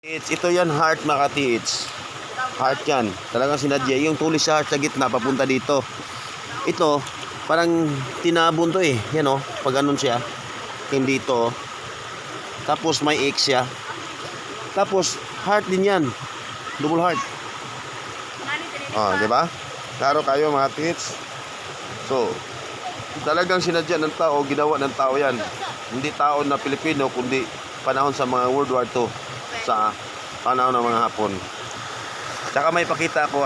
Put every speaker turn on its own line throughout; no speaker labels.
Ito yan, heart Makati. Heart yan. Talagang sinadya. Yung tulis sa heart sa gitna, papunta dito. Ito, parang tinabon to eh. Yan o, pag ganun siya. Yung dito. Tapos may X siya. Tapos, heart din yan. Double heart. Di ba? Klaro kayo mga tits. So, talagang sinadya ng tao, ginawa ng tao yan. Hindi tao na Pilipino, kundi panahon sa mga World War II. Sa panahon ng mga Hapon. Tsaka may pakita ako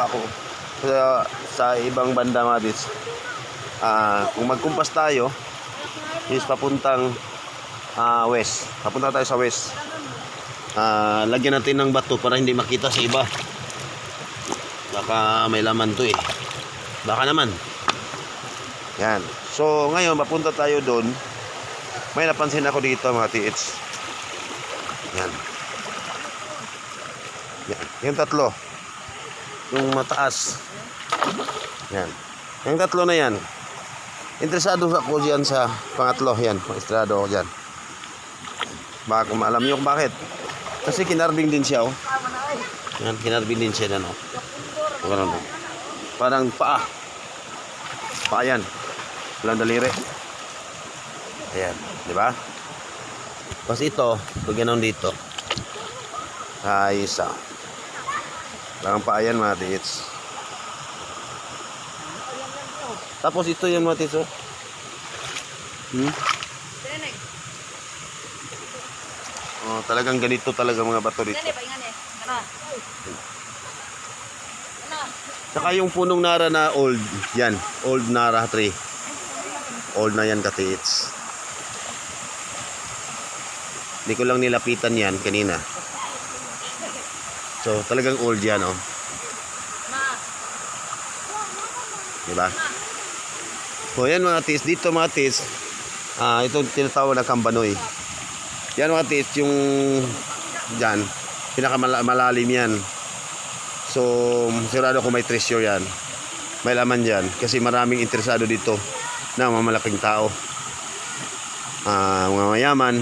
sa ibang banda mga tits. Kung magkumpas tayo, is papuntang west. Papunta tayo sa west. Lagyan natin ng bato para hindi makita sa iba. Baka may laman to eh. Baka naman. Yan. So ngayon papunta tayo doon. May napansin ako dito mga tits. Yan. Yan. Yung tatlo. Yung mataas. Yan. Yung tatlo na yan. Interesado ako dyan sa pangatlo. Yan. Interesado ako dyan. Baka kung alam nyo kung bakit. Kasi kinarbing din siya. Oh. Yan. Kinarbing din siya. Yan, oh. Ganun, oh. Parang paa. Paa yan. Walang daliri. Ayan. Diba? Tapos ito. Pag ganun dito. Isa. Parang paa yan mga tits. Tapos ito yung mga tits. Talagang ganito talaga mga bato dito. Saka yung punong nara na old. Yan. Old nara tree. Old na yan katits. Hindi ko lang nilapitan yan kanina. So talagang old yan oh. Diba? So yan mga tis. Dito mga tis. Ito tinatawag na kambanoy. Yan mga tis. Yung dyan. Pinakamalalim yan. So sigurado ko may treasure yan. May laman dyan. Kasi maraming interesado dito na mamalaking tao. Mga mayaman.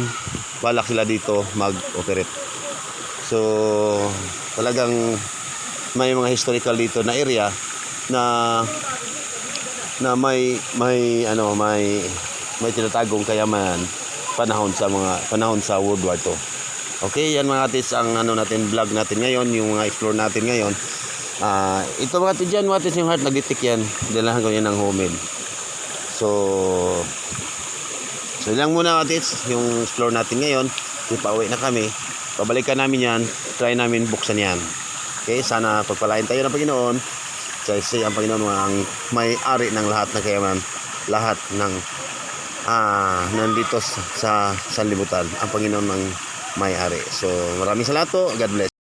Balak sila dito mag-operate. So talagang may mga historical dito na area na may tinatagong kayamanan panahon sa World War II. Okay, yan mga tits ang vlog natin ngayon, yung mga explore natin ngayon. Ito mga tits yan, mga tits yung heart nagditik yan. Dalahan ko yan ng homemade. So lang muna mga tits, yung explore natin ngayon. Pauwi na kami. Pabalikan namin yan. Try namin buksan yan. Okay, sana pagpalain tayo ng Panginoon. Kasi ang Panginoon ang may-ari ng lahat ng kayamanan. Lahat ng nandito sa sanlibutan. Ang Panginoon ang may-ari. So maraming salamat po. God bless.